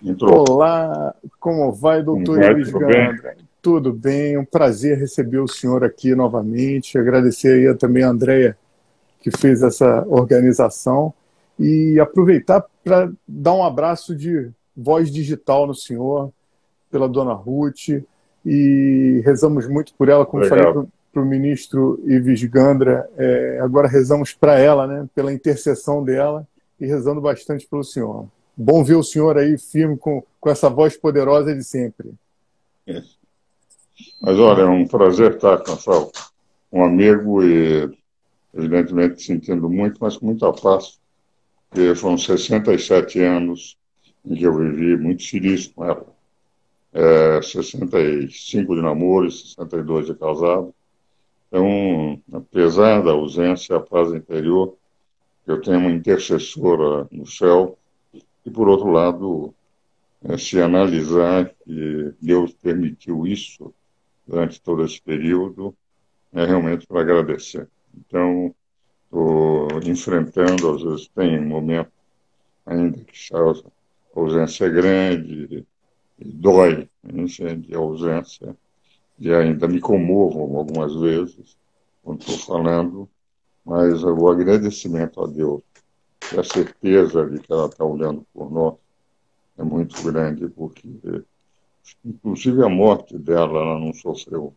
Entrou. Olá, como vai, Como doutor vai? Ives Tudo bem? Gandra? Tudo bem, um prazer receber o senhor aqui novamente. Agradecer aí também a Andrea, que fez essa organização, e aproveitar para dar um abraço de voz digital no senhor, pela dona Ruth, e rezamos muito por ela, como falei Obrigado. para o ministro Ives Gandra, agora rezamos para ela, né, pela intercessão dela, e rezando bastante pelo senhor. Bom ver o senhor aí firme com essa voz poderosa de sempre. Mas olha, é um prazer estar com um amigo e, evidentemente, sentindo muito, mas com muita paz, porque foram 67 anos em que eu vivi muito feliz com ela. 65 de namoro e 62 de casado. Então, apesar da ausência, a paz interior, eu tenho uma intercessora no céu, e, por outro lado, se analisar que Deus permitiu isso durante todo esse período, é realmente para agradecer. Então, estou enfrentando, às vezes tem um momento ainda que a ausência é grande, e dói, entende, a ausência, e ainda me comovo algumas vezes quando estou falando, mas o agradecimento a Deus e a certeza de que ela está olhando por nós é muito grande, porque, inclusive, a morte dela, ela não sofreu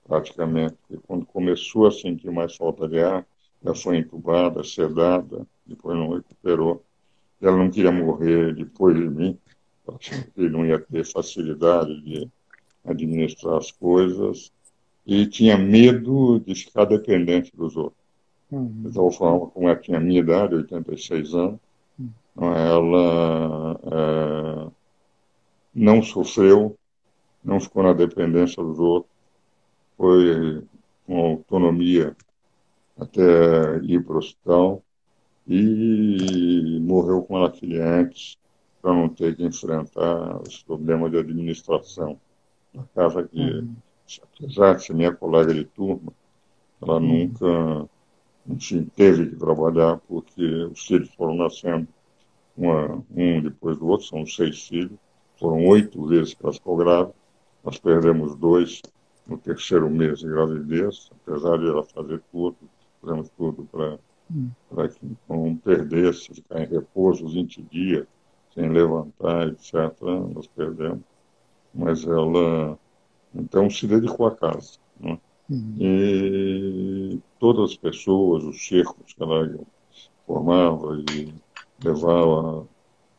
praticamente. E quando começou a sentir mais falta de ar, ela foi entubada, sedada, depois não recuperou. Ela não queria morrer depois de mim, achando que não ia ter facilidade de administrar as coisas, e tinha medo de ficar dependente dos outros. De Uhum. tal forma, como ela tinha a minha idade, 86 anos, ela não sofreu, não ficou na dependência dos outros, foi com autonomia até ir para o hospital e morreu com ela filha antes, para não ter que enfrentar os problemas de administração. Na casa que, Uhum. apesar de ser minha colega de turma, ela Uhum. nunca, enfim, teve que trabalhar, porque os filhos foram nascendo um depois do outro, são 6 filhos, foram 8 vezes que ela ficou grávida, nós perdemos 2 no terceiro mês de gravidez, apesar de ela fazer tudo, fizemos tudo para que não perdesse, ficar em repouso 20 dias, sem levantar, etc., nós perdemos. Mas ela, então, se dedicou à casa, né? Uhum. E todas as pessoas, os círculos que ela formava e levava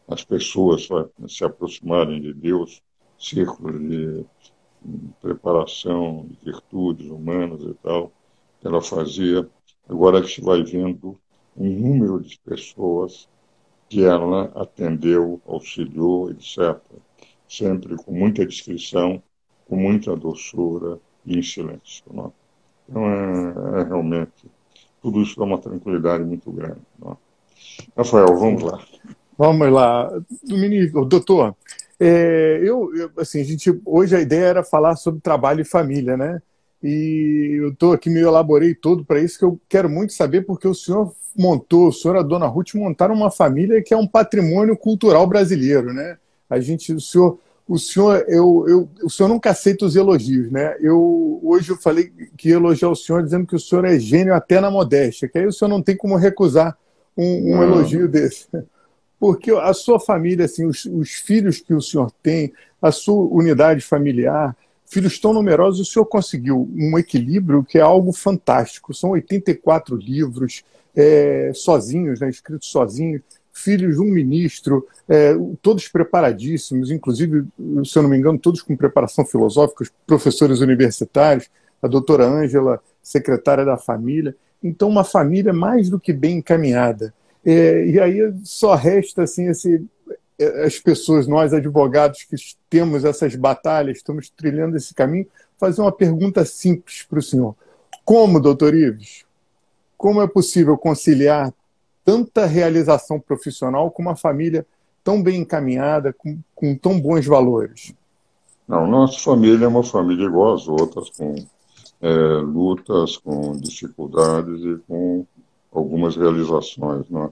as pessoas para se aproximarem de Deus, círculos de preparação de virtudes humanas e tal, que ela fazia. Agora que se vai vendo um número de pessoas que ela atendeu, auxiliou, etc. Sempre com muita discrição, com muita doçura e em silêncio. Não é? Então, é realmente, tudo isso dá uma tranquilidade muito grande. Não é? Rafael, vamos Sim. lá. Vamos lá, doutor. Assim, hoje a ideia era falar sobre trabalho e família, né? E eu estou aqui, me elaborei todo para isso, que eu quero muito saber, porque o senhor e a dona Ruth montaram uma família que é um patrimônio cultural brasileiro, né? O senhor nunca aceita os elogios, né? Hoje eu falei que ia elogiar o senhor dizendo que o senhor é gênio até na modéstia, que aí o senhor não tem como recusar um Não, elogio desse. Porque a sua família, assim, os filhos que o senhor tem, a sua unidade familiar, filhos tão numerosos, o senhor conseguiu um equilíbrio que é algo fantástico. São 84 livros, sozinhos, né, escritos sozinhos, filhos de um ministro, todos preparadíssimos, inclusive, se eu não me engano, todos com preparação filosófica, os professores universitários, a doutora Ângela, secretária da família. Então, uma família mais do que bem encaminhada. E aí só resta assim, as pessoas, nós advogados que temos essas batalhas, estamos trilhando esse caminho, fazer uma pergunta simples para o senhor. Como, doutor Ives, como é possível conciliar tanta realização profissional com uma família tão bem encaminhada, com tão bons valores? não, nossa família é uma família igual às outras, com lutas, com dificuldades e com algumas realizações, não é?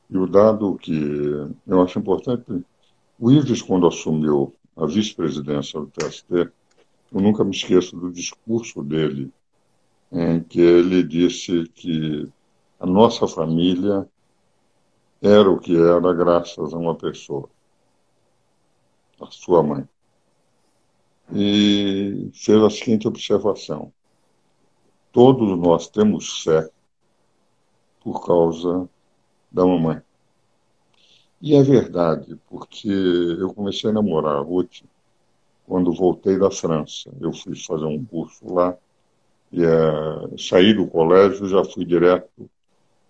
E o dado que eu acho importante O Ives, quando assumiu a vice-presidência do TST, eu nunca me esqueço do discurso dele, em que ele disse que a nossa família era o que era graças a uma pessoa, a sua mãe. E fez a seguinte observação: todos nós temos fé por causa da mamãe. E é verdade, porque eu comecei a namorar a Ruth quando voltei da França. Eu fui fazer um curso lá e saí do colégio, já fui direto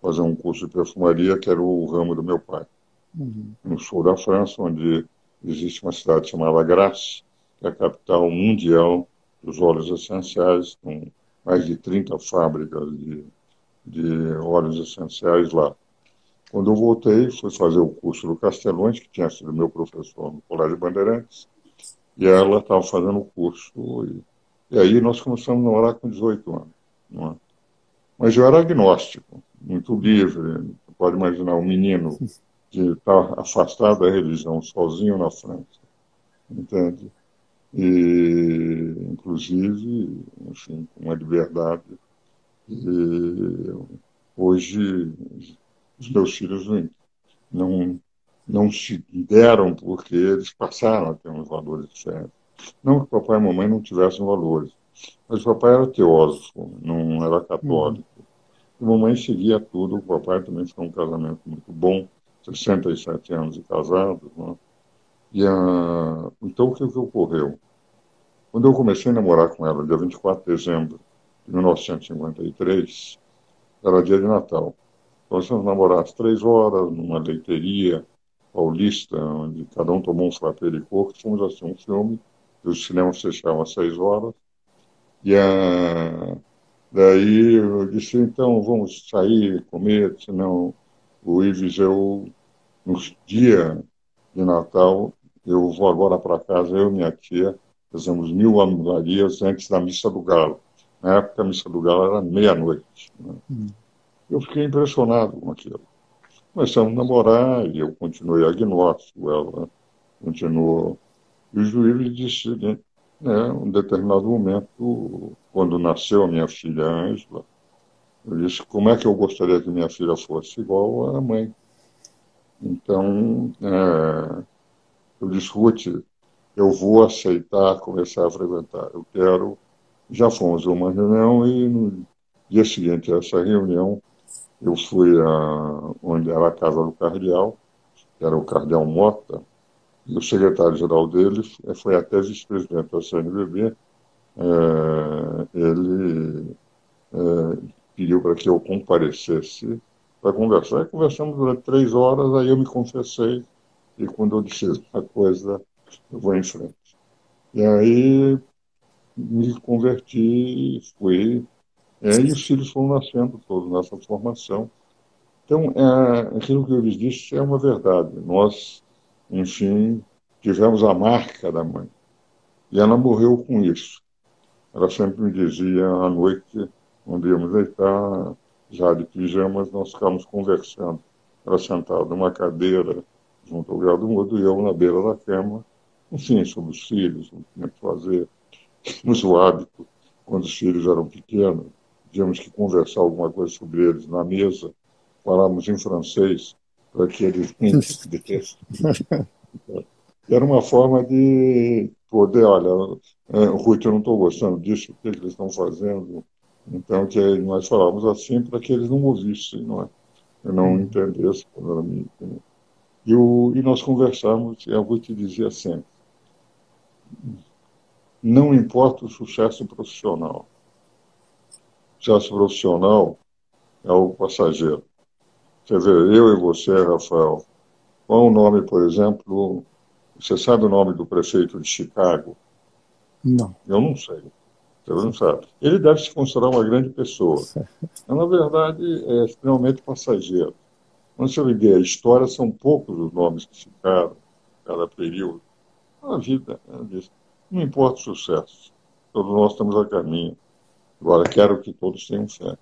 fazer um curso de perfumaria, que era o ramo do meu pai. No sul da França, onde existe uma cidade chamada Grasse, que é a capital mundial dos óleos essenciais, com mais de 30 fábricas de óleos essenciais lá. Quando eu voltei, fui fazer o curso do Castelões, que tinha sido meu professor no Colégio Bandeirantes, e ela estava fazendo o curso. E aí nós começamos a namorar com 18 anos. Não é? Mas eu era agnóstico, muito livre. Você pode imaginar um menino que está afastado da religião, sozinho na França, entende? E, inclusive, enfim, com uma liberdade. E hoje, os meus filhos não, não se deram porque eles passaram a ter uns valores diferentes. Não que papai e mamãe não tivessem valores, mas o papai era teósofo, não era católico. A mamãe seguia tudo, o papai também foi um casamento muito bom, 67 anos de casados. Né? Então, o que ocorreu? Quando eu comecei a namorar com ela, dia 24 de dezembro de 1953, era dia de Natal. Nós fomos namorar às 3 horas, numa leiteria paulista, onde cada um tomou um frappé de coco, fomos assistir um filme, e os cinemas fechavam às 6 horas, daí eu disse, então vamos sair, comer, senão o Ives, no dia de Natal, eu vou agora para casa, eu e minha tia, fazemos 1000 ave-marias antes da missa do galo. Na época, a missa do galo era meia-noite. Né? Eu fiquei impressionado com aquilo. Começamos a namorar e eu continuei agnóstico, ela continuou. E o juiz disse, né, um determinado momento, quando nasceu a minha filha Ângela, eu disse, como é que eu gostaria que minha filha fosse? Igual à mãe. Então, eu disse, Ruth, eu vou aceitar começar a frequentar. Eu quero. Já fomos a uma reunião e no dia seguinte a essa reunião, eu fui onde era a casa do cardeal, que era o cardeal Mota, e o secretário-geral dele foi até vice-presidente da CNBB. Ele pediu para que eu comparecesse para conversar. E conversamos durante 3 horas, aí eu me confessei, e quando eu disse a coisa, eu vou em frente. E aí me converti, fui, e os filhos foram nascendo todos nessa formação. Então, aquilo que eu lhes disse é uma verdade. Nós, enfim, tivemos a marca da mãe. E ela morreu com isso. Ela sempre me dizia, à noite, quando íamos deitar, já de pijamas, nós ficávamos conversando. Ela sentada numa cadeira, junto ao gado mudo, e eu na beira da cama, enfim, sobre os filhos, o que tinha que fazer. Tínhamos o hábito, quando os filhos eram pequenos, tínhamos que conversar alguma coisa sobre eles na mesa, falávamos em francês, para que eles entendessem. Era uma forma de poder, olha, Ruth, eu não estou gostando disso, o que eles estão fazendo? Então, que nós falávamos assim para que eles não ouvissem, não é? Eu não entendesse quando era minha. E nós conversamos, e a Ruth dizia sempre, não importa o sucesso profissional. O sucesso profissional é algo passageiro. Você vê, eu e você, Rafael, qual o nome, por exemplo, você sabe o nome do prefeito de Chicago? Não. Eu não sei. Você não sabe. Ele deve se considerar uma grande pessoa. Mas, na verdade, é extremamente passageiro. Quando você vê a história, são poucos os nomes que ficaram em cada período. A vida, não importa o sucesso. Todos nós estamos a caminho. Agora, quero que todos tenham fé.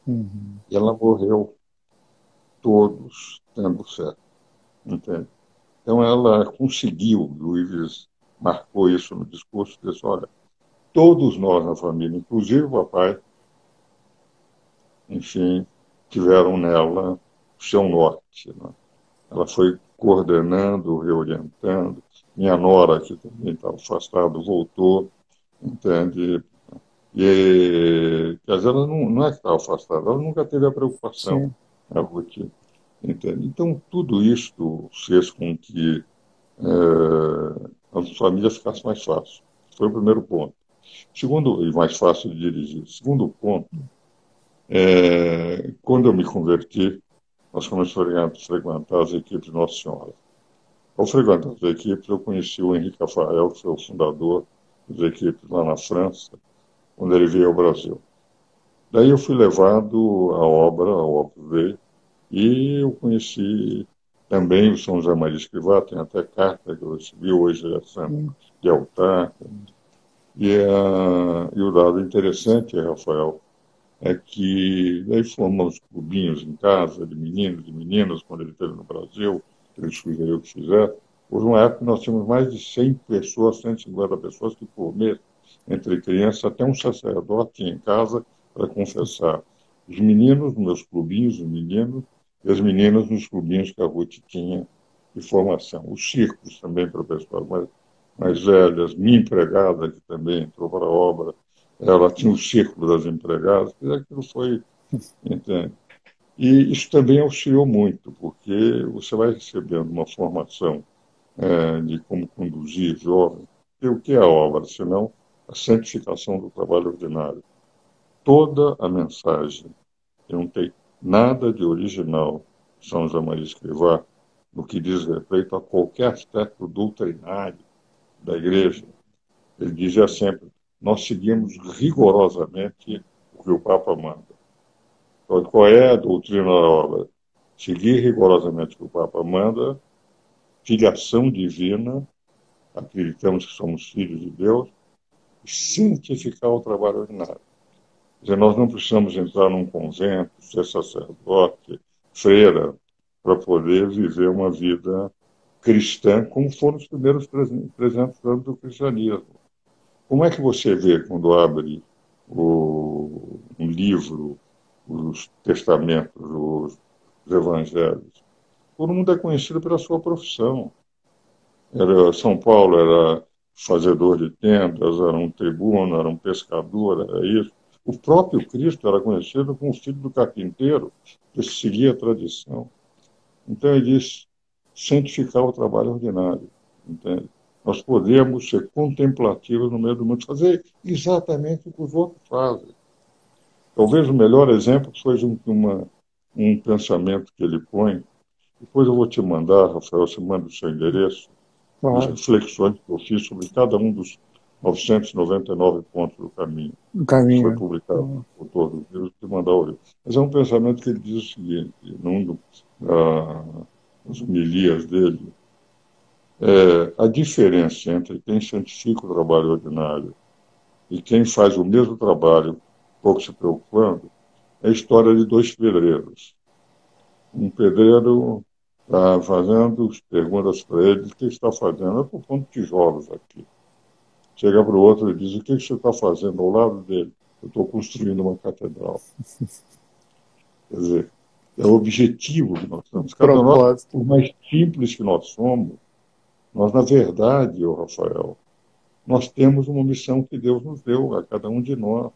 E ela morreu todos tendo fé. Entende? Então, ela conseguiu, o Ives marcou isso no discurso, disse, olha, todos nós na família, inclusive o papai, enfim, tiveram nela o seu norte. Né? Ela foi coordenando, reorientando. Minha nora, que também estava afastada, voltou, entende? E, quer dizer, ela não é que estava afastada, ela nunca teve a preocupação, sim, a Ruth, entende? Então, tudo isto fez com que a família ficasse mais fácil. Foi o primeiro ponto. Segundo, e mais fácil de dirigir. Segundo ponto, quando eu me converti, nós começamos a frequentar as equipes de Nossa Senhora. Ao frequentar as equipes, eu conheci o Henrique Rafael, que foi o fundador das equipes lá na França, quando ele veio ao Brasil. Daí eu fui levado à obra veio, e eu conheci também o São José Maria Escrivá, tem até carta que eu recebi hoje, é santo sim. de altar. E o dado interessante, Rafael, é que daí formamos clubinhos em casa, de meninos e meninas, quando ele esteve no Brasil, ele sugeriu que fizesse. Houve uma época que nós tínhamos mais de 100 pessoas, 150 pessoas que por mês, entre crianças, até um sacerdote em casa para confessar. Os meninos nos meus clubinhos, os meninos, e as meninas nos clubinhos que a Ruth tinha de formação. Os circos também para pessoas mais velhas, minha empregada, que também entrou para a obra, ela tinha o círculo das empregadas, e aquilo foi, entende? E isso também auxiliou muito, porque você vai recebendo uma formação de como conduzir jovens. E o que é a obra, senão a santificação do trabalho ordinário? Toda a mensagem, que não tem nada de original, São José Maria Escrivá, no que diz respeito a qualquer aspecto doutrinário da igreja. Ele dizia sempre, nós seguimos rigorosamente o que o Papa manda. Então, qual é a doutrina da obra? Seguir rigorosamente o que o Papa manda, filiação divina, acreditamos que somos filhos de Deus, e santificar o trabalho ordinário. Quer dizer, nós não precisamos entrar num convento, ser sacerdote, freira, para poder viver uma vida cristã, como foram os primeiros 300 anos do cristianismo. Como é que você vê quando abre um livro, os testamentos, os evangelhos? Todo mundo é conhecido pela sua profissão. São Paulo era fazedor de tendas, era um tribuno, era um pescador, era isso. O próprio Cristo era conhecido como filho do carpinteiro, que seguia a tradição. Então ele diz santificar o trabalho ordinário, entende? Nós podemos ser contemplativos no meio do mundo, fazer exatamente o que os outros fazem. Talvez o melhor exemplo seja um pensamento que ele põe. Depois eu vou te mandar, Rafael, você manda o seu endereço, as Claro, reflexões que eu fiz sobre cada um dos 999 pontos do caminho. o Isso foi caminho. publicado por todos os livros, vou te mandar o livro. Mas é um pensamento que ele diz o seguinte, nas homilias dele, a diferença entre quem santifica o trabalho ordinário e quem faz o mesmo trabalho, pouco se preocupando, é a história de dois pedreiros. Um pedreiro está fazendo, perguntas para ele, o que está fazendo? Eu estou pondo tijolos aqui. Chega para o outro e diz, o que você está fazendo ao lado dele? Eu estou construindo uma catedral. Quer dizer, é o objetivo que nós temos. Cada um, Propósito. por mais simples que nós somos, nós, na verdade, Rafael, nós temos uma missão que Deus nos deu, a cada um de nós.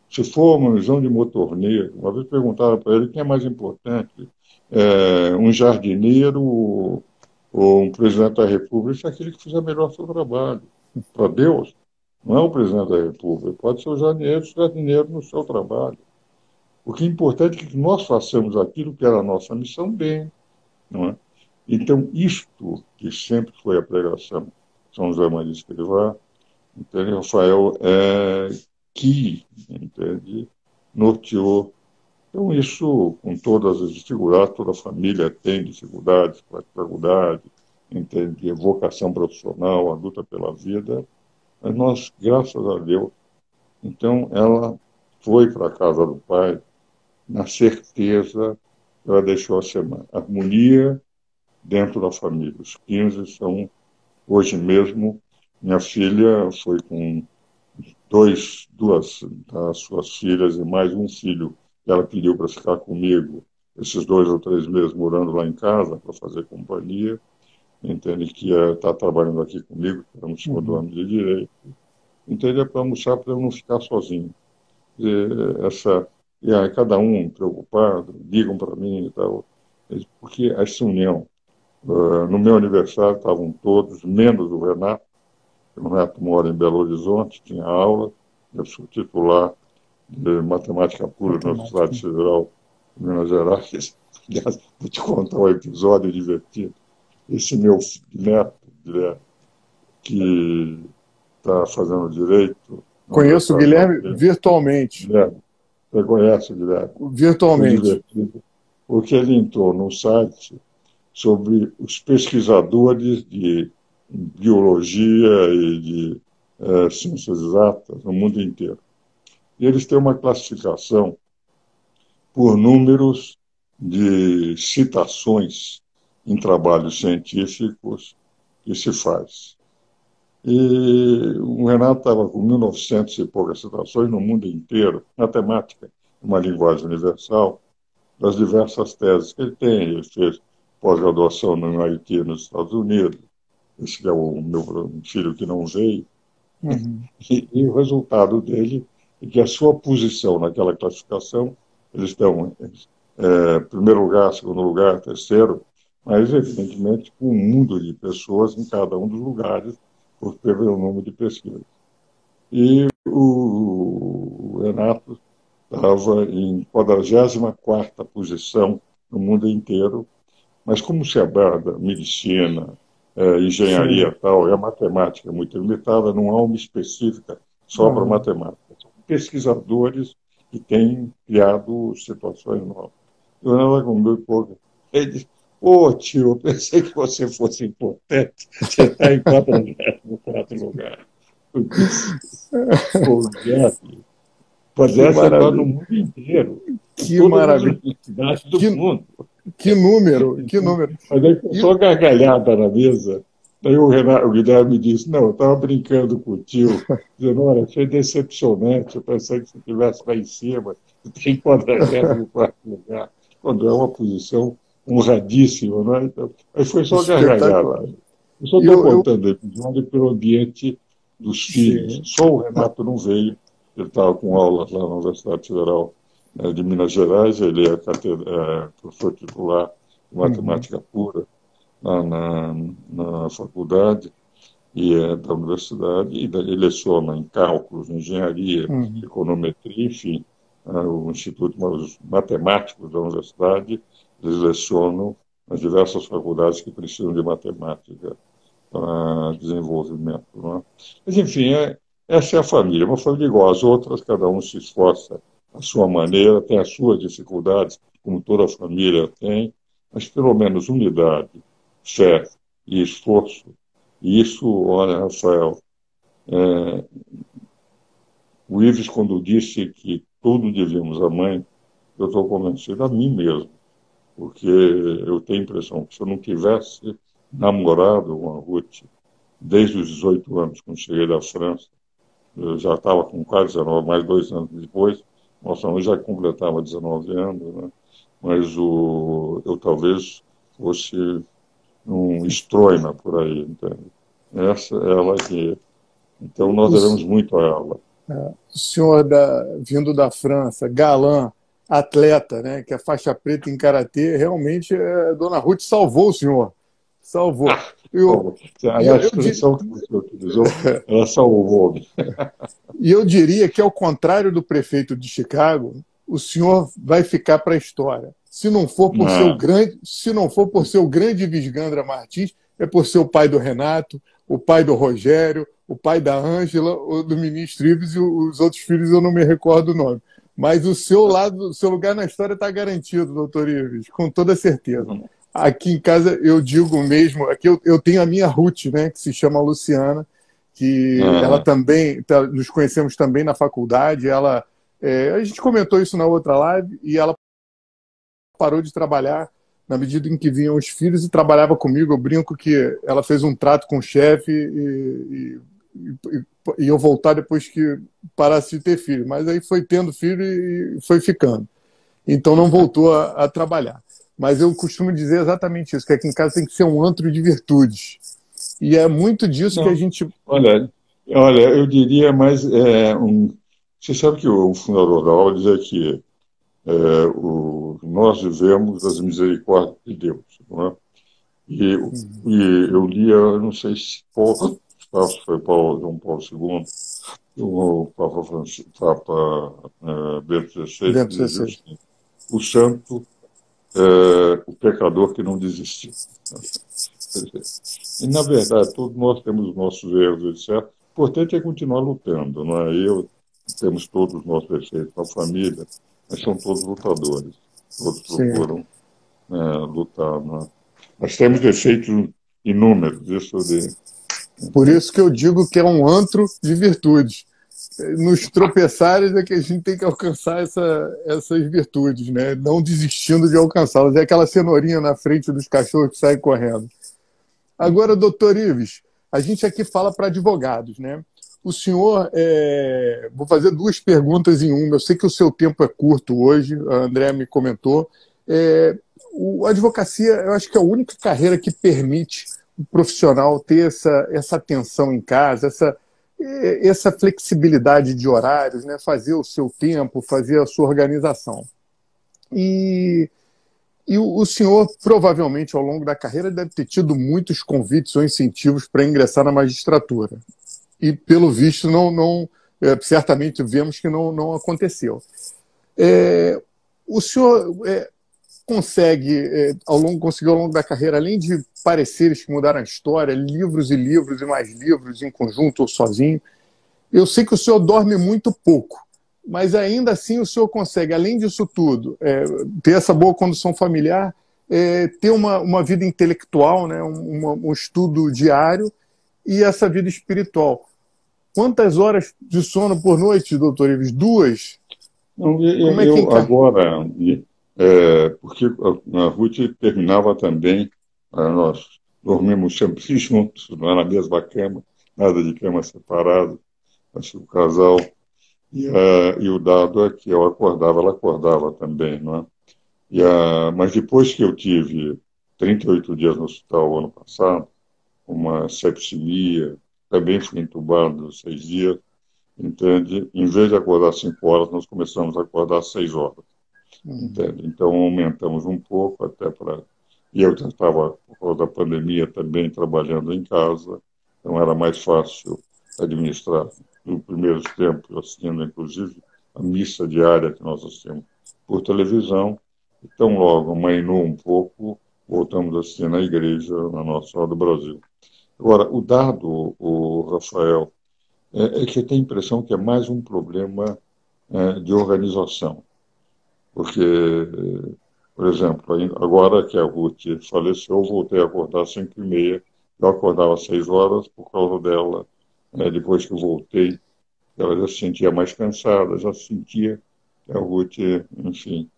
Se for uma missão de motorneiro, uma vez perguntaram para ele quem é mais importante, um jardineiro ou um presidente da República, é aquele que fizer melhor seu trabalho. Para Deus, não é o presidente da República, pode ser o jardineiro no seu trabalho. O que é importante é que nós façamos aquilo que era a nossa missão bem, não é? Então, isto que sempre foi a pregação de São José Maria Escrivá, entende, Rafael, que, entende, norteou. Então, isso, com todas as dificuldades, toda a família tem dificuldades, faculdade, entende, vocação profissional, a luta pela vida, mas nós, graças a Deus, então, ela foi para a casa do pai na certeza que ela deixou a semana. Harmonia, dentro da família. Os 15 são, hoje mesmo, minha filha foi com duas das suas filhas e mais um filho que ela pediu para ficar comigo esses 2 ou 3 meses morando lá em casa para fazer companhia. Entende que está trabalhando aqui comigo, estamos chamando de direito. Entende? É para mostrar para eu não ficar sozinho. E aí, cada um preocupado, ligam para mim e tal, porque essa união. No meu aniversário estavam todos, menos o Renato. O Renato mora em Belo Horizonte, tinha aula, eu sou titular de matemática pura na Universidade Federal de Minas Gerais. Aliás, vou te contar um episódio divertido. Esse meu neto, Guilherme, que está fazendo direito. Conheço o Guilherme virtualmente. Guilherme, você conhece o Guilherme? Virtualmente. Porque ele entrou num site sobre os pesquisadores de biologia e de ciências exatas no mundo inteiro. E eles têm uma classificação por números de citações em trabalhos científicos que se faz. E o Renato estava com 1900 e poucas citações no mundo inteiro, matemática, uma linguagem universal, das diversas teses que ele tem. Ele fez pós-graduação no MIT nos Estados Unidos, esse que é o meu filho que não veio. E o resultado dele é que a sua posição naquela classificação, eles estão primeiro lugar, segundo lugar, terceiro, mas evidentemente com um mundo de pessoas em cada um dos lugares, por ter o número de pesquisa. E o Renato estava em 44ª posição no mundo inteiro, mas como se aborda medicina, engenharia e tal, e a matemática é muito limitada, não há uma específica só para matemática. São pesquisadores que têm criado situações novas. E o Renato comigo pouco. Ele disse: tio, eu pensei que você fosse importante, você está em 44º lugar. Eu disse: mas essa está no mundo inteiro. Que maravilha. Do mundo. Que número, que número. Mas aí foi só gargalhada na mesa. Daí o Guilherme disse: não, eu estava brincando com o tio, dizendo: olha, achei decepcionante, eu pensei que você estivesse lá em cima, você tem 44º lugar, quando é uma posição honradíssima, né? Então, aí foi só gargalhada. Eu só estou contando o episódio pelo ambiente dos filhos. Só o Renato não veio, ele estava com aulas lá na Universidade Federal de Minas Gerais, ele é professor titular de matemática pura na faculdade da universidade, e ele leciona em cálculos, engenharia, econometria, enfim, o Instituto dos Matemáticos da Universidade, eles lecionam nas diversas faculdades que precisam de matemática para desenvolvimento. Não é? Mas, enfim, essa é a família. Uma família igual às outras, cada um se esforça à sua maneira, tem as suas dificuldades, como toda família tem, mas pelo menos unidade, fé e esforço. E isso, olha, Rafael, o Ives, quando disse que tudo devíamos à mãe, eu estou convencido a mim mesmo, porque eu tenho a impressão que se eu não tivesse namorado com a Ruth desde os 18 anos, quando cheguei da França, eu já estava com quase 19, mais 2 anos depois, nossa mãe já completava 19 anos, né? Mas eu talvez fosse um estroina por aí, entende? Essa é ela que... Então nós devemos muito a ela. O senhor vindo da França, galã, atleta, né, que é faixa preta em karatê, realmente a Dona Ruth salvou o senhor. Salvou. A expressão que você utilizou, ela salvou. E eu diria que, ao contrário do prefeito de Chicago, o senhor vai ficar para a história. Se não for por ser o grande Visgandra Martins, é por ser o pai do Renato, o pai do Rogério, o pai da Ângela, o do ministro Ives, e os outros filhos eu não me recordo o nome. Mas o seu lugar na história está garantido, doutor Ives, com toda certeza. Aqui em casa eu digo mesmo, aqui eu tenho a minha Ruth, né, que se chama Luciana, que ela também, nos conhecemos também na faculdade, a gente comentou isso na outra live, e ela parou de trabalhar na medida em que vinham os filhos e trabalhava comigo. Eu brinco que ela fez um trato com o chefe e eu voltar depois que parasse de ter filho. Mas aí foi tendo filho e foi ficando. Então não voltou a trabalhar. Mas eu costumo dizer exatamente isso, que aqui em casa tem que ser um antro de virtudes. E é muito disso que a Não, gente... olha, eu diria mais você sabe que o fundador da obra dizia que nós vivemos das misericórdias de Deus, não é? E, e eu lia, eu não sei se foi João Paulo II, o Papa, Bento XVI, que Dentro dizia desse... assim, o santo, o pecador que não desistiu. E, na verdade, todos nós temos os nossos erros, etc. O importante é continuar lutando, não é? Temos todos os nossos defeitos, a família, mas são todos lutadores. Todos Sim. procuram lutar, não é? Nós temos defeitos inúmeros, isso de... Por isso que eu digo que é um antro de virtudes. Nos tropeçares é que a gente tem que alcançar essas virtudes, né? Não desistindo de alcançá-las. É aquela cenourinha na frente dos cachorros que saem correndo. Agora, doutor Ives, a gente aqui fala para advogados, né? O senhor, vou fazer duas perguntas em uma. Eu sei que o seu tempo é curto hoje, a André me comentou. A advocacia, eu acho que é a única carreira que permite o profissional ter essa atenção em casa, essa flexibilidade de horários, né? Fazer o seu tempo, fazer a sua organização. E o senhor, provavelmente, ao longo da carreira, deve ter tido muitos convites ou incentivos para ingressar na magistratura. E, pelo visto, certamente vemos que não aconteceu. O senhor conseguiu ao longo da carreira, além de pareceres que mudaram a história, livros e livros e mais livros, em conjunto ou sozinho, eu sei que o senhor dorme muito pouco, mas ainda assim o senhor consegue, além disso tudo, ter essa boa condução familiar, ter uma vida intelectual, né, um estudo diário e essa vida espiritual. Quantas horas de sono por noite, doutor Ives? 2? Não, Como é que encaixa? agora, porque a Ruth terminava também, nós dormimos sempre juntos, não é na mesma cama, nada de cama separada, acho que o casal, e o dado é que eu acordava, ela acordava também, não é? Mas depois que eu tive 38 dias no hospital ano passado, uma septicemia, também fui entubado 6 dias, entende? Em vez de acordar 5 horas, nós começamos a acordar 6 horas, entende? Então aumentamos um pouco até para... E eu já estava, por causa da pandemia, também trabalhando em casa, então era mais fácil administrar. No primeiro tempo, assistindo, inclusive, a missa diária que nós assistimos por televisão, e tão logo amainou um pouco, voltamos a assistir na igreja, na Nossa Senhora do Brasil. Agora, o dado, o Rafael, é que eu tenho a impressão que é mais um problema de organização. Porque, por exemplo, agora que a Ruth faleceu, eu voltei a acordar às 5h30. Eu acordava às 6 horas por causa dela. Depois que eu voltei, ela já se sentia mais cansada, já sentia que a Ruth, enfim,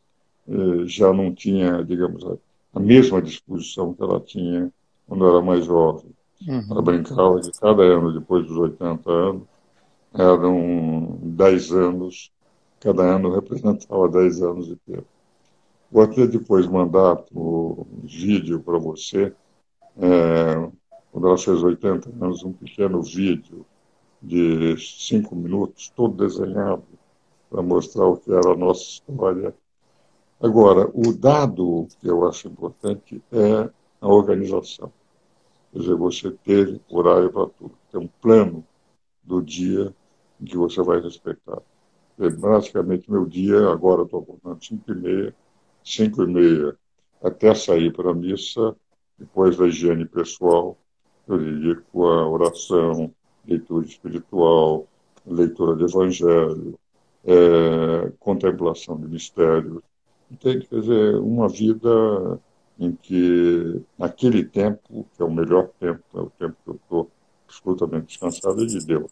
já não tinha, digamos, a mesma disposição que ela tinha quando era mais jovem. Ela brincava que cada ano, depois dos 80 anos, eram 10 anos, cada ano representava 10 anos de tempo. Vou até depois mandar o vídeo para você, quando ela fez 80 anos, um pequeno vídeo de 5 minutos, todo desenhado, para mostrar o que era a nossa história. Agora, o dado que eu acho importante é a organização. Quer dizer, você ter horário para tudo, ter um plano do dia em que você vai respeitar. Basicamente, meu dia, agora estou acordando 5h30, 5h30 até sair para a missa, depois da higiene pessoal, eu dedico a oração, leitura espiritual, leitura de evangelho, contemplação de mistérios. Tem, quer dizer, uma vida em que, naquele tempo, que é o melhor tempo, é o tempo que eu estou absolutamente descansado, é de Deus.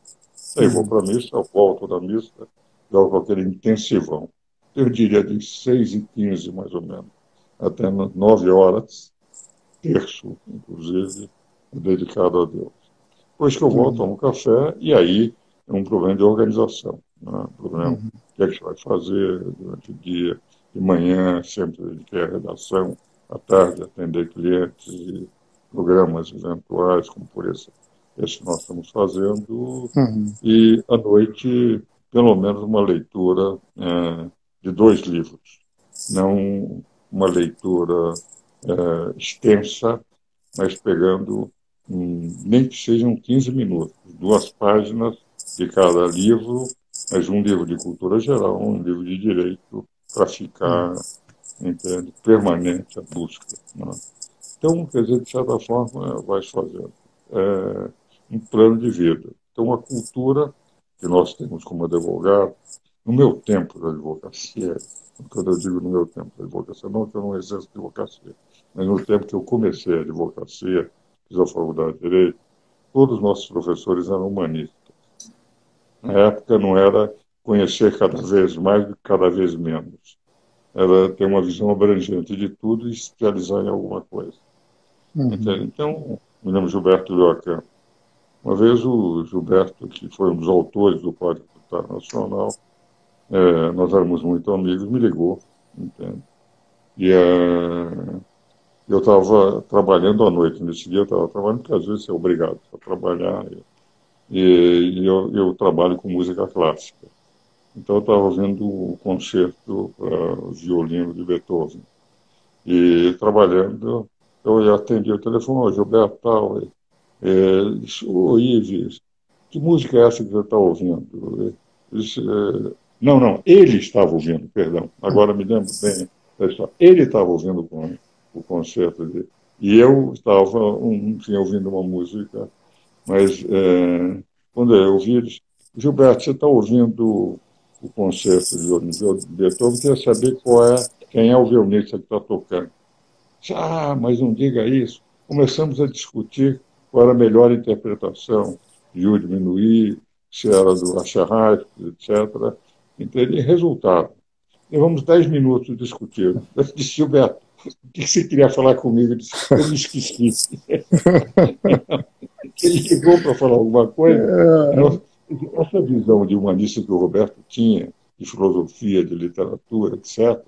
Aí vou para a missa, eu volto da missa, jogo aquele intensivão. Eu diria de 6h15, mais ou menos. até 9 horas, terço, inclusive, dedicado a Deus. Depois que eu volto, Uhum. tomo café, e aí é um problema de organização. Né? Um problema, o Uhum. que é que você vai fazer durante o dia, de manhã, sempre dediquei à redação, à tarde, atender clientes e programas eventuais, como por esse que nós estamos fazendo, Uhum. e à noite, pelo menos uma leitura de 2 livros. Não uma leitura extensa, mas pegando, nem que sejam 15 minutos, 2 páginas de cada livro, mas um livro de cultura geral, um livro de direito, para Uhum. ficar, entende, permanente a busca. Né? Então, quer dizer, de certa forma, vai se fazendo um plano de vida. Então, a cultura que nós temos como advogado, no meu tempo da advocacia, quando eu digo no meu tempo da advocacia, não que eu não exerço advocacia, mas no tempo que eu comecei a advocacia, fiz a faculdade de Direito, todos os nossos professores eram humanistas. Na época não era conhecer cada vez mais do que cada vez menos. Era ter uma visão abrangente de tudo e especializar em alguma coisa. Uhum. Entende? Então, me lembro Gilberto Llorca. Uma vez o Gilberto, que foi um dos autores do Código Tributário Nacional, nós éramos muito amigos, me ligou, entende? E eu estava trabalhando à noite. Nesse dia eu estava trabalhando, porque às vezes você é obrigado a trabalhar. E eu trabalho com música clássica. Então eu estava ouvindo o concerto para violino de Beethoven. E trabalhando, eu atendi o telefone, "Ô, Gilberto, tal. Disse, ô, Ives, que música é essa que você está ouvindo? Disse, não, não, ele estava ouvindo, perdão, agora me lembro bem da história. Ele estava ouvindo o concerto dele. E eu estava, tinha ouvindo uma música, mas quando eu ouvi, ele disse, Gilberto, você está ouvindo o concerto de Beethoven, queria saber quem é o violonista que está tocando. Ah, mas não diga isso. Começamos a discutir qual era a melhor interpretação de o diminuir, se era do Acharai, etc. Entende? Resultado. Levamos 10 minutos discutindo. Eu disse, Gilberto, o que você queria falar comigo? Eu disse, eu me esqueci. Ele ligou para falar alguma coisa. E nós, essa visão de humanista que o Roberto tinha, de filosofia, de literatura, etc.,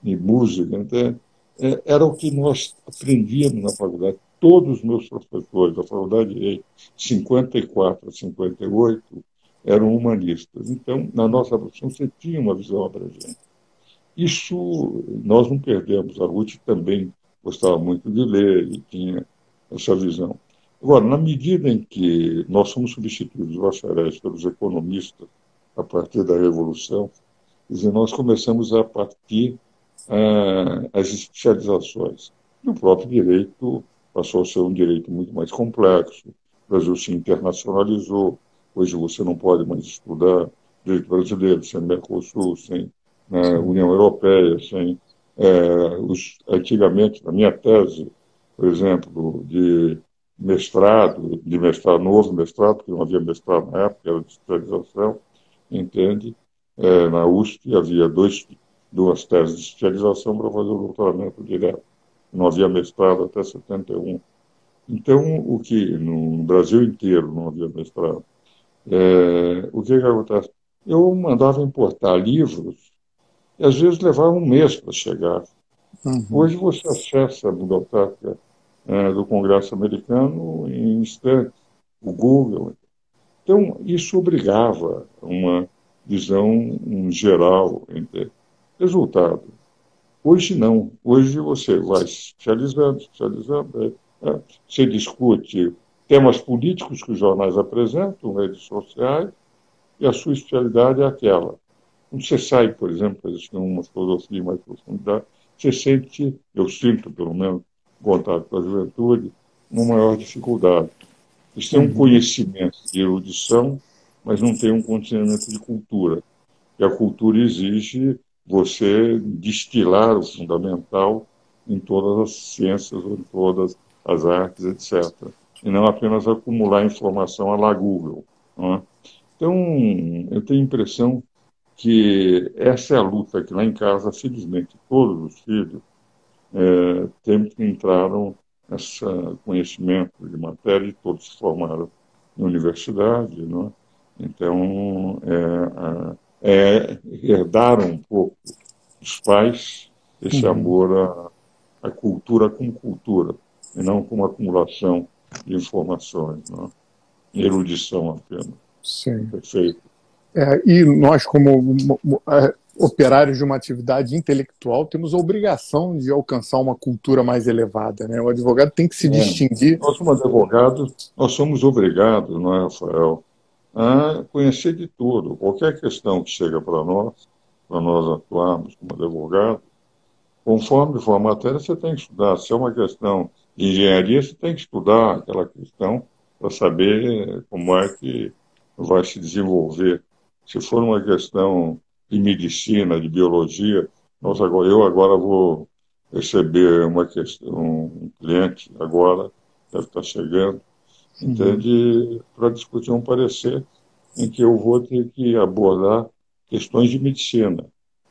de música, entende? Era o que nós aprendíamos na faculdade. Todos os meus professores da faculdade de Direito, 54 a 58, eram humanistas. Então, na nossa profissão, você tinha uma visão abrangente. Isso nós não perdemos. A Ruth também gostava muito de ler e tinha essa visão. Agora, na medida em que nós fomos substituídos, os bacharéis, pelos economistas, a partir da Revolução, quer dizer, nós começamos a partir as especializações. E o próprio direito passou a ser um direito muito mais complexo. O Brasil se internacionalizou. Hoje você não pode mais estudar direito brasileiro sem Mercosul, sem Sim. União Europeia, sem antigamente, na minha tese, por exemplo, de mestrado, novo mestrado, porque não havia mestrado na época, era de especialização, entende? Na USP havia 2 teses de especialização para fazer o doutoramento direto. Não havia mestrado até 71. Então, o que no Brasil inteiro não havia mestrado. O que acontece? Eu mandava importar livros e às vezes levava um mês para chegar. Uhum. Hoje você acessa a biblioteca do Congresso americano em instantes, o Google. Então, isso obrigava uma visão geral. Resultado. Hoje não. Hoje você vai se especializando, especializando. Você discute temas políticos que os jornais apresentam, redes sociais, e a sua especialidade é aquela. Quando você sai, por exemplo, para existir uma filosofia mais profundidade, você sente, eu sinto pelo menos, contato com a juventude, uma maior dificuldade. Eles têm um Uhum. conhecimento de erudição, mas não têm um conhecimento de cultura. E a cultura exige você destilar o fundamental em todas as ciências ou em todas as artes, etc. E não apenas acumular informação à la Google. Não é? Então, eu tenho a impressão que essa é a luta que lá em casa, felizmente, todos os filhos, tempos que entraram esse conhecimento de matéria e todos se formaram em universidade, não é? Então, herdaram um pouco dos pais esse amor à cultura como cultura, e não como acumulação de informações, não é? Erudição apenas. Sim. Perfeito. E nós, como operários de uma atividade intelectual, temos a obrigação de alcançar uma cultura mais elevada, né? O advogado tem que se distinguir. Nós, como advogados, nós somos obrigados, não é, Rafael, a conhecer de tudo. Qualquer questão que chega para nós atuarmos como advogados, conforme for a matéria, você tem que estudar. Se é uma questão de engenharia, você tem que estudar aquela questão para saber como é que vai se desenvolver. Se for uma questão de medicina, de biologia, eu agora vou receber um cliente, agora, deve estar chegando, entende, para discutir um parecer em que eu vou ter que abordar questões de medicina.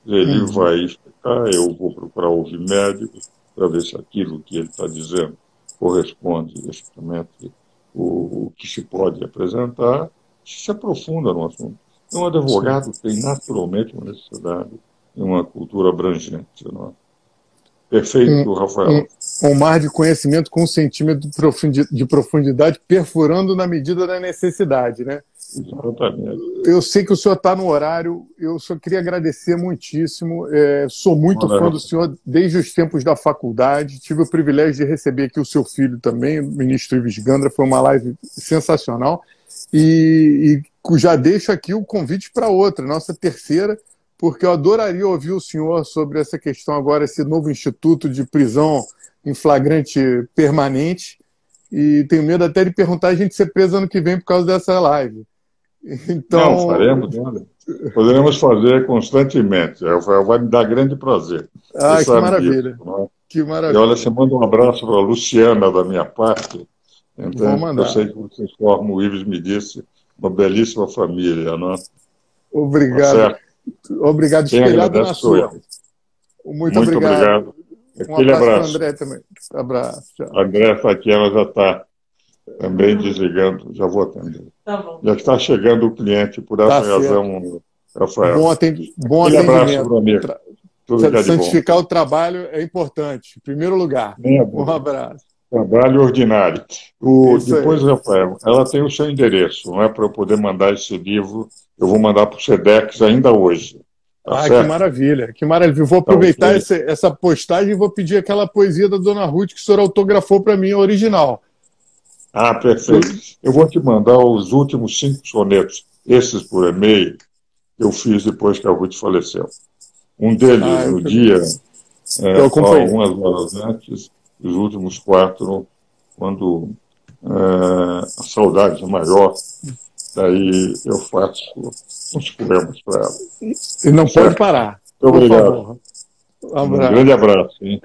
Ele vai explicar, eu vou procurar ouvir médicos para ver se aquilo que ele está dizendo corresponde exatamente o que se pode apresentar, se aprofunda no assunto. Então, o advogado tem naturalmente uma necessidade de uma cultura abrangente. Não é? Perfeito, Rafael. Um mar de conhecimento com um centímetro de profundidade, perfurando na medida da necessidade, né? Exatamente. Eu sei que o senhor está no horário, eu só queria agradecer muitíssimo. Sou muito fã do senhor desde os tempos da faculdade. Tive o privilégio de receber aqui o seu filho também, o ministro Ives Gandra. Foi uma live sensacional. E já deixo aqui o convite para outra, nossa terceira, porque eu adoraria ouvir o senhor sobre essa questão agora, esse novo instituto de prisão em flagrante permanente. E tenho medo até de perguntar a gente ser preso ano que vem por causa dessa live. Então... Não, faremos, né? Poderemos fazer constantemente. Vai me dar grande prazer. Que maravilha. Disso, né? Que maravilha. E olha, você manda um abraço para a Luciana da minha parte. Então, vou mandar. Eu sei que vocês formam, o Ives me disse, uma belíssima família, não é? Obrigado. Tá, obrigado. Espelhado na sua. Muito obrigado. Aquele abraço. André também. Abraço. Tchau. André está aqui, ela já está também desligando. Já vou atender. Tá bom. Já está chegando o cliente, por essa razão, Rafael. Bom atendimento. Abraço para o amigo. Santificar o trabalho é importante, em primeiro lugar. Um abraço. Trabalho ordinário. Depois, Rafael, ela tem o seu endereço, não é? Para eu poder mandar esse livro, eu vou mandar para o SEDEX ainda hoje. Tá certo? Que maravilha, que maravilha. Vou aproveitar essa postagem e vou pedir aquela poesia da Dona Ruth que o senhor autografou para mim, a original. Perfeito. Eu vou te mandar os últimos 5 sonetos, esses por e-mail, que eu fiz depois que a Ruth faleceu. Um deles, no dia, algumas horas antes, os últimos 4, quando a saudade é maior, daí eu faço uns poemas para ela. E não pode parar. Muito obrigado. Um grande abraço. Hein?